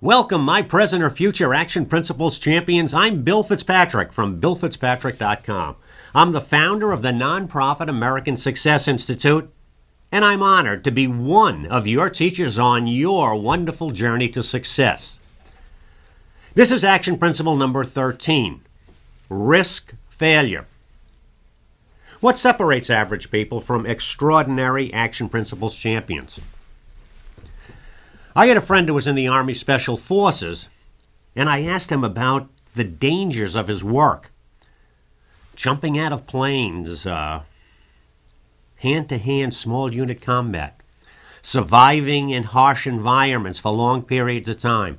Welcome, my present or future Action Principles champions. I'm Bill FitzPatrick from BillFitzPatrick.com. I'm the founder of the nonprofit American Success Institute, and I'm honored to be one of your teachers on your wonderful journey to success. This is Action Principle number 13, Risk Failure. What separates average people from extraordinary Action Principles champions? I had a friend who was in the Army Special Forces, and I asked him about the dangers of his work. Jumping out of planes, hand-to-hand small unit combat, surviving in harsh environments for long periods of time.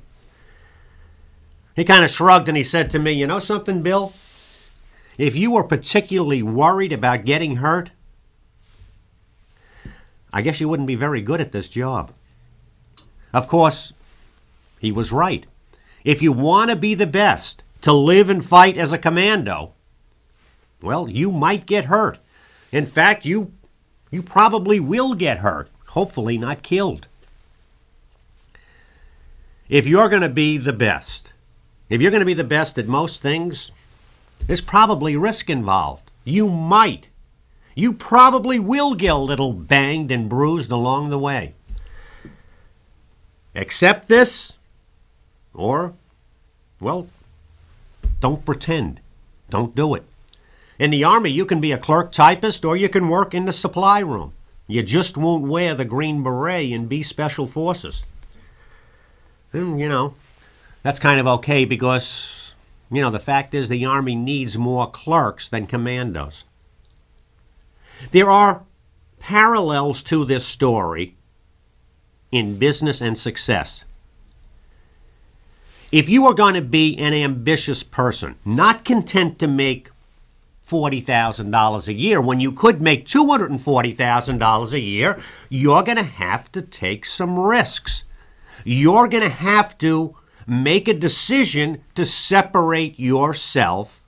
He kind of shrugged and he said to me, "You know something, Bill? If you were particularly worried about getting hurt, I guess you wouldn't be very good at this job." Of course, he was right. If you want to be the best, to live and fight as a commando, well, you might get hurt. In fact, you probably will get hurt, hopefully not killed. If you're going to be the best, if you're going to be the best at most things, there's probably risk involved. You probably will get a little banged and bruised along the way. Accept this, or, well, don't pretend. Don't do it. In the Army, you can be a clerk typist, or you can work in the supply room. You just won't wear the green beret and be Special Forces. And, that's kind of okay because, the fact is the Army needs more clerks than commandos. There are parallels to this story in business and success. If you are going to be an ambitious person, not content to make $40,000 a year when you could make $240,000 a year, you're going to have to take some risks. You're going to have to make a decision to separate yourself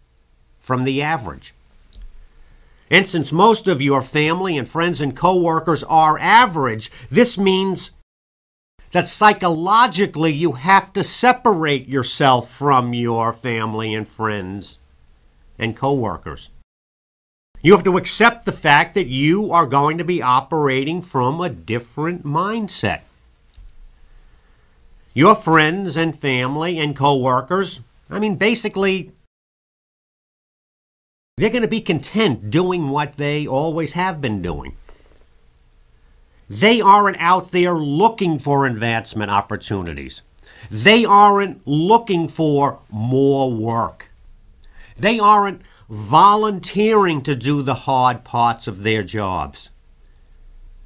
from the average. And since most of your family and friends and coworkers are average, this means that psychologically you have to separate yourself from your family and friends and coworkers. You have to accept the fact that you are going to be operating from a different mindset. Your friends and family and coworkers, basically, they're going to be content doing what they always have been doing. They aren't out there looking for advancement opportunities. They aren't looking for more work. They aren't volunteering to do the hard parts of their jobs.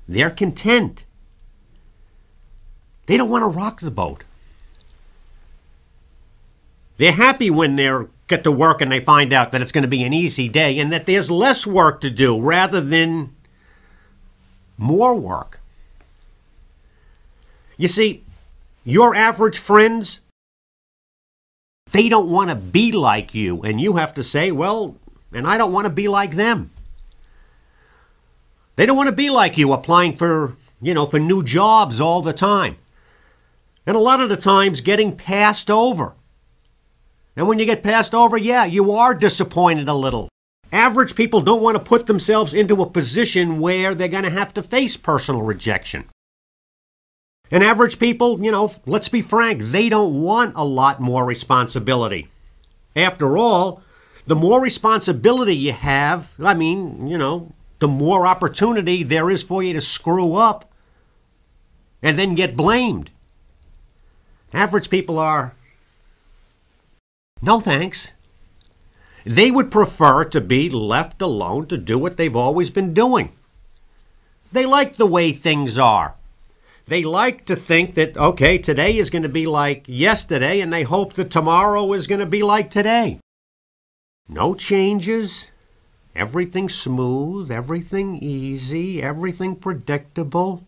They're content. They don't want to rock the boat. They're happy when they get to work and they find out that it's going to be an easy day and that there's less work to do rather than more work. You see, your average friends, they don't want to be like you, and you have to say, well, and I don't want to be like them. They don't want to be like you, applying for new jobs all the time. And a lot of the times getting passed over. And when you get passed over, you are disappointed a little. Average people don't want to put themselves into a position where they're going to have to face personal rejection. And average people, let's be frank, they don't want a lot more responsibility. After all, the more responsibility you have, the more opportunity there is for you to screw up and then get blamed. Average people are, no thanks. They would prefer to be left alone to do what they've always been doing. They like the way things are. They like to think that, okay, today is going to be like yesterday, and they hope that tomorrow is going to be like today. No changes, everything smooth, everything easy, everything predictable.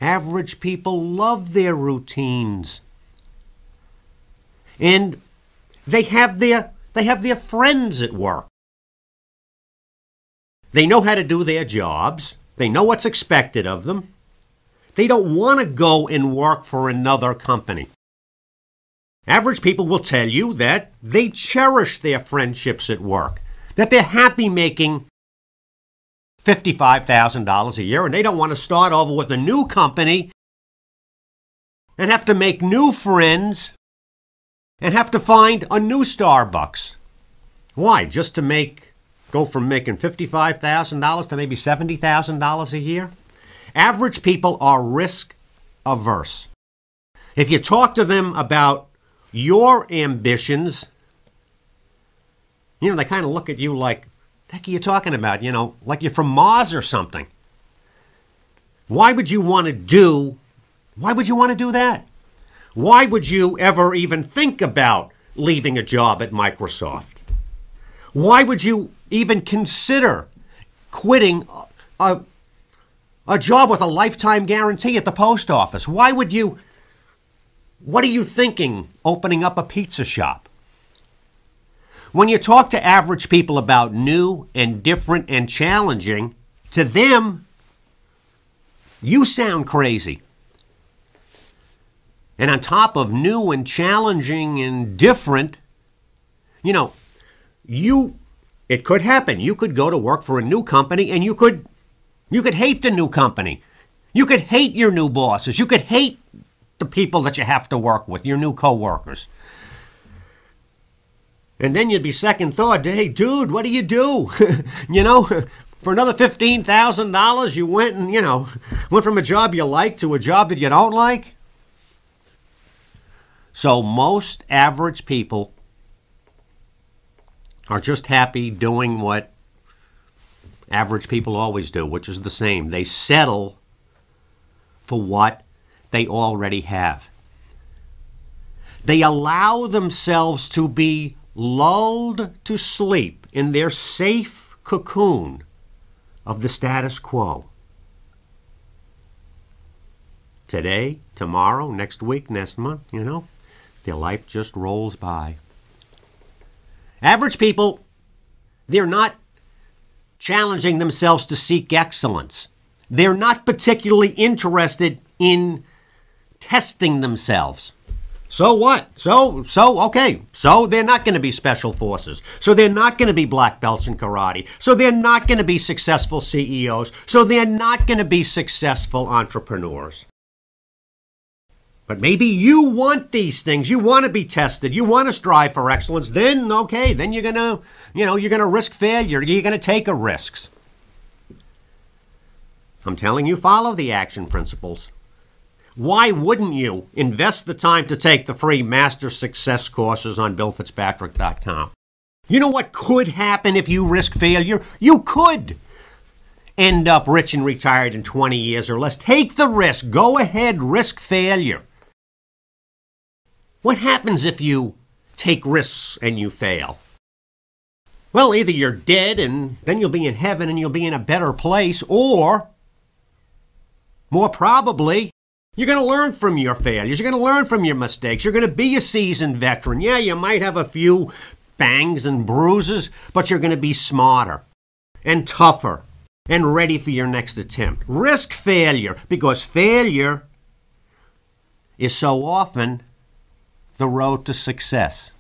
Average people love their routines. And they have their friends at work. They know how to do their jobs. They know what's expected of them. They don't want to go and work for another company. Average people will tell you that they cherish their friendships at work, that they're happy making $55,000 a year, and they don't want to start over with a new company and have to make new friends and have to find a new Starbucks. Why? Just to go from making $55,000 to maybe $70,000 a year? Average people are risk averse. If you talk to them about your ambitions, they kind of look at you like, what the heck are you talking about? Like you're from Mars or something. Why would you want to do that? Why would you ever even think about leaving a job at Microsoft? Why would you even consider quitting a job with a lifetime guarantee at the post office? What are you thinking opening up a pizza shop? When you talk to average people about new and different and challenging, to them, you sound crazy. And on top of new and challenging and different, it could happen. You could go to work for a new company and you could hate the new company. You could hate your new bosses. You could hate the people that you have to work with, your new coworkers. And then you'd be second thought, hey, dude, what do you do? For another $15,000, you went and, went from a job you like to a job that you don't like. So most average people are just happy doing what average people always do, which is the same. They settle for what they already have. They allow themselves to be lulled to sleep in their safe cocoon of the status quo. Today, tomorrow, next week, next month, their life just rolls by. Average people, they're not challenging themselves to seek excellence. They're not particularly interested in testing themselves. So what? Okay. So they're not going to be special forces. So they're not going to be black belts in karate. So they're not going to be successful CEOs. So they're not going to be successful entrepreneurs. But maybe you want these things. You want to be tested. You want to strive for excellence. Then you're going to risk failure. You're going to take risks. I'm telling you, follow the action principles. Why wouldn't you invest the time to take the free Master Success courses on BillFitzPatrick.com? You know what could happen if you risk failure? You could end up rich and retired in 20 years or less. Take the risk. Go ahead, risk failure. What happens if you take risks and you fail? Well, either you're dead and then you'll be in heaven and you'll be in a better place, or more probably, you're going to learn from your failures. You're going to learn from your mistakes. You're going to be a seasoned veteran. Yeah, you might have a few bangs and bruises, but you're going to be smarter and tougher and ready for your next attempt. Risk failure, because failure is so often the road to success.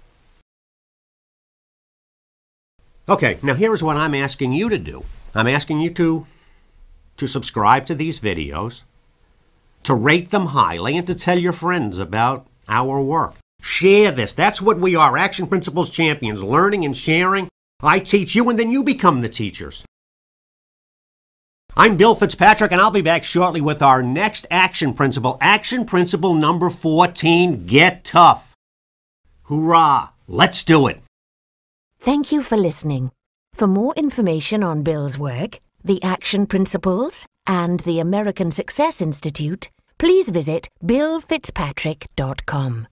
Okay, now here's what I'm asking you to do. I'm asking you to subscribe to these videos, to rate them highly, and to tell your friends about our work. Share this. That's what we are, Action Principles Champions, learning and sharing. I teach you, and then you become the teachers. I'm Bill Fitzpatrick, and I'll be back shortly with our next action principle number 14, Get Tough. Hoorah! Let's do it! Thank you for listening. For more information on Bill's work, the Action Principles, and the American Success Institute, please visit BillFitzPatrick.com.